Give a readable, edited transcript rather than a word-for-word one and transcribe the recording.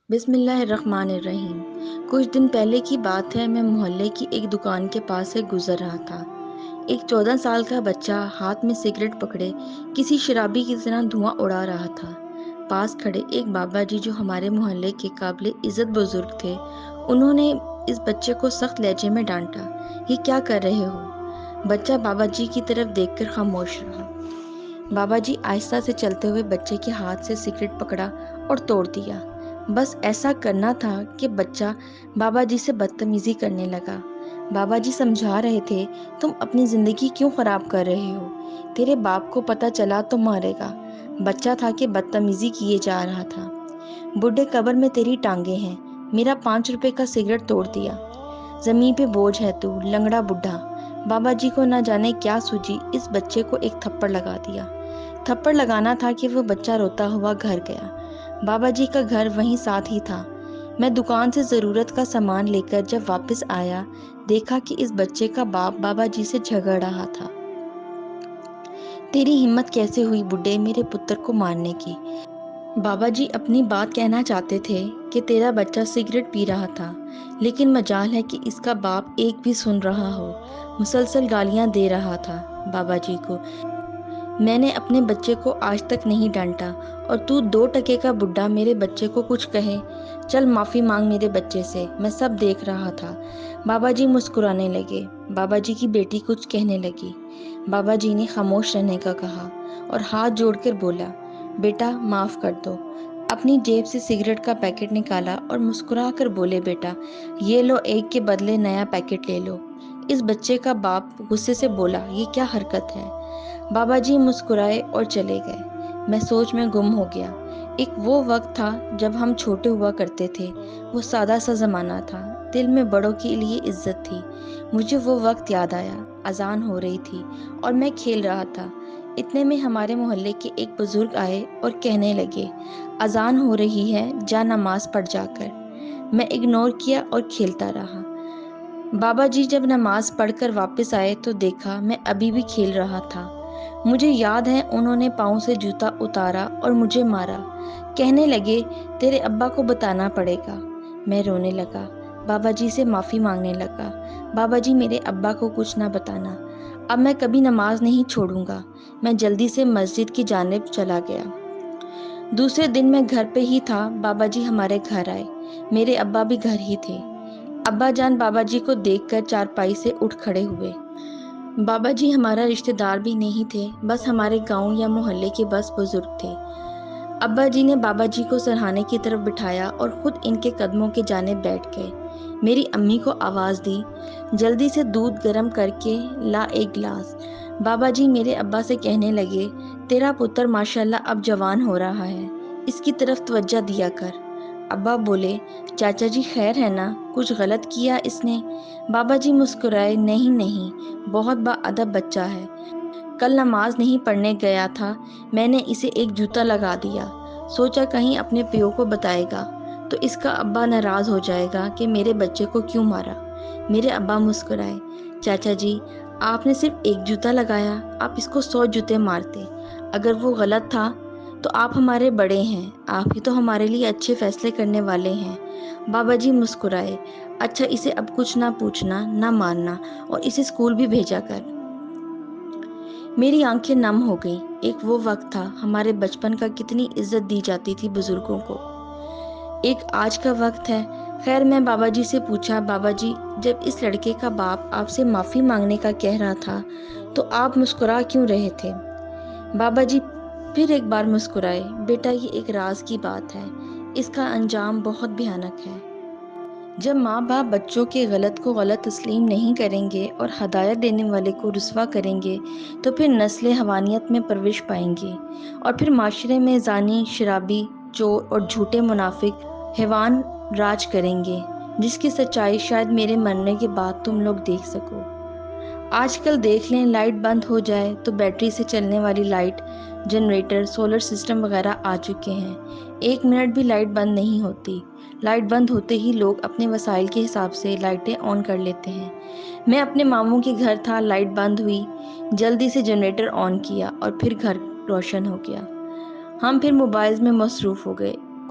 بسم اللہ الرحمن الرحیم۔ کچھ دن پہلے کی بات ہے، میں محلے کی ایک دکان کے پاس سے گزر رہا تھا۔ ایک 14 سال کا بچہ ہاتھ میں سگریٹ پکڑے کسی شرابی کی طرح دھواں اڑا رہا تھا۔ پاس کھڑے ایک بابا جی جو ہمارے محلے کے قابل عزت بزرگ تھے، انہوں نے اس بچے کو سخت لہجے میں ڈانٹا، یہ کیا کر رہے ہو؟ بچہ بابا جی کی طرف دیکھ کر خاموش رہا۔ بابا جی آہستہ سے چلتے ہوئے بچے کے ہاتھ سے سگریٹ پکڑا اور توڑ دیا۔ بس ایسا کرنا تھا کہ بچہ بابا جی سے بدتمیزی کرنے لگا۔ بابا جی سمجھا رہے تھے، تم اپنی زندگی کیوں خراب کر رہے ہو؟ تیرے باپ کو پتہ چلا تو مارے گا۔ بچہ تھا کہ بدتمیزی کیے جا رہا تھا۔ بڈھے قبر میں تیری ٹانگیں ہیں، میرا 5 روپے کا سگریٹ توڑ دیا۔ زمین پہ بوجھ ہے تو، لنگڑا بڈھا۔ بابا جی کو نہ جانے کیا سوجی، اس بچے کو ایک تھپڑ لگا دیا۔ تھپڑ لگانا تھا کہ وہ بچہ روتا ہوا گھر گیا۔ بابا جی کا گھر وہیں ساتھ ہی تھا۔ میں دکان سے ضرورت کا سامان لے کر جب واپس آیا، دیکھا کہ اس بچے کا باپ بابا جی سے جھگڑ رہا تھا۔ تیری ہمت کیسے ہوئی بڈھے میرے پتر کو مارنے کی؟ بابا جی اپنی بات کہنا چاہتے تھے کہ تیرا بچہ سگریٹ پی رہا تھا، لیکن مجال ہے کہ اس کا باپ ایک بھی سن رہا ہو۔ مسلسل گالیاں دے رہا تھا بابا جی کو۔ میں نے اپنے بچے کو آج تک نہیں ڈانٹا، اور تو 2 ٹکے کا بڈھا میرے بچے کو کچھ کہے؟ چل معافی مانگ میرے بچے سے، میں سب دیکھ رہا تھا۔ بابا جی مسکرانے لگے۔ بابا جی کی بیٹی کچھ کہنے لگی۔ بابا جی نے خاموش رہنے کا کہا اور ہاتھ جوڑ کر بولا، بیٹا معاف کر دو۔ اپنی جیب سے سگریٹ کا پیکٹ نکالا اور مسکرا کر بولے، بیٹا یہ لو، ایک کے بدلے نیا پیکٹ لے لو۔ اس بچے کا باپ غصے سے بولا، یہ کیا حرکت ہے؟ بابا جی مسکرائے اور چلے گئے۔ میں سوچ میں گم ہو گیا۔ ایک وہ وقت تھا جب ہم چھوٹے ہوا کرتے تھے، وہ سادہ سا زمانہ تھا، دل میں بڑوں کے لیے عزت تھی۔ مجھے وہ وقت یاد آیا۔ اذان ہو رہی تھی اور میں کھیل رہا تھا۔ اتنے میں ہمارے محلے کے ایک بزرگ آئے اور کہنے لگے، اذان ہو رہی ہے، جا نماز پڑھ جا کر۔ میں اگنور کیا اور کھیلتا رہا۔ بابا جی جب نماز پڑھ کر واپس آئے تو دیکھا میں ابھی بھی کھیل رہا تھا۔ مجھے یاد ہے انہوں نے پاؤں سے جوتا اتارا اور مجھے مارا۔ کہنے لگے، تیرے ابا کو بتانا پڑے گا۔ میں رونے لگا، بابا جی سے معافی مانگنے لگا۔ بابا جی میرے ابا کو کچھ نہ بتانا، اب میں کبھی نماز نہیں چھوڑوں گا۔ میں جلدی سے مسجد کی جانب چلا گیا۔ دوسرے دن میں گھر پہ ہی تھا، بابا جی ہمارے گھر آئے۔ میرے ابا بھی گھر ہی تھے۔ ابا جان بابا جی کو دیکھ کر چارپائی سے اٹھ کھڑے ہوئے۔ بابا جی ہمارا رشتہ دار بھی نہیں تھے، بس ہمارے گاؤں یا محلے کے بس بزرگ تھے۔ ابا جی نے بابا جی کو سرہانے کی طرف بٹھایا اور خود ان کے قدموں کے جانب بیٹھ گئے۔ میری امی کو آواز دی، جلدی سے دودھ گرم کر کے لا ایک گلاس۔ بابا جی میرے ابا سے کہنے لگے، تیرا پتر ماشاءاللہ اب جوان ہو رہا ہے، اس کی طرف توجہ دیا کر۔ ابا بولے، چاچا جی خیر ہے نا، کچھ غلط کیا اس نے؟ بابا جی مسکرائے، نہیں نہیں، بہت با ادب بچہ ہے، کل نماز نہیں پڑھنے گیا تھا، میں نے اسے ایک جوتا لگا دیا، سوچا کہیں اپنے پیو کو بتائے گا تو اس کا ابا ناراض ہو جائے گا کہ میرے بچے کو کیوں مارا۔ میرے ابا مسکرائے، چاچا جی آپ نے صرف ایک جوتا لگایا، آپ اس کو 100 جوتے مارتے، اگر وہ غلط تھا تو آپ ہمارے بڑے ہیں، آپ ہی تو ہمارے لیے اچھے فیصلے کرنے والے ہیں۔ بابا جی مسکرائے، اچھا اسے اب کچھ نہ پوچھنا نہ ماننا، اور اسے اسکول بھی بھیجا کر۔ میری آنکھیں نم ہو گئیں۔ ایک وہ وقت تھا، ہمارے بچپن کا کتنی عزت دی جاتی تھی بزرگوں کو، ایک آج کا وقت ہے۔ خیر میں بابا جی سے پوچھا، بابا جی جب اس لڑکے کا باپ آپ سے معافی مانگنے کا کہہ رہا تھا تو آپ مسکرا کیوں رہے تھے؟ بابا جی پھر ایک بار مسکرائے، بیٹا یہ ایک راز کی بات ہے، اس کا انجام بہت بھیانک ہے۔ جب ماں باپ بچوں کے غلط کو غلط تسلیم نہیں کریں گے اور ہدایت دینے والے کو رسوا کریں گے تو پھر نسلیں حیوانیت میں پرورش پائیں گی، اور پھر معاشرے میں زانی، شرابی، چور اور جھوٹے منافق حیوان راج کریں گے، جس کی سچائی شاید میرے مرنے کے بعد تم لوگ دیکھ سکو۔ آج کل دیکھ لیں، لائٹ بند ہو جائے تو بیٹری سے چلنے والی لائٹ، جنریٹر، سولر سسٹم وغیرہ آ چکے ہیں، 1 منٹ بھی لائٹ بند نہیں ہوتی۔ لائٹ بند ہوتے ہی لوگ اپنے وسائل کے حساب سے لائٹیں آن کر لیتے ہیں۔ میں اپنے ماموں کے گھر تھا، لائٹ بند ہوئی، جلدی سے جنریٹر آن کیا اور پھر گھر روشن ہو گیا۔ ہم پھر موبائلز میں مصروف ہو گئے،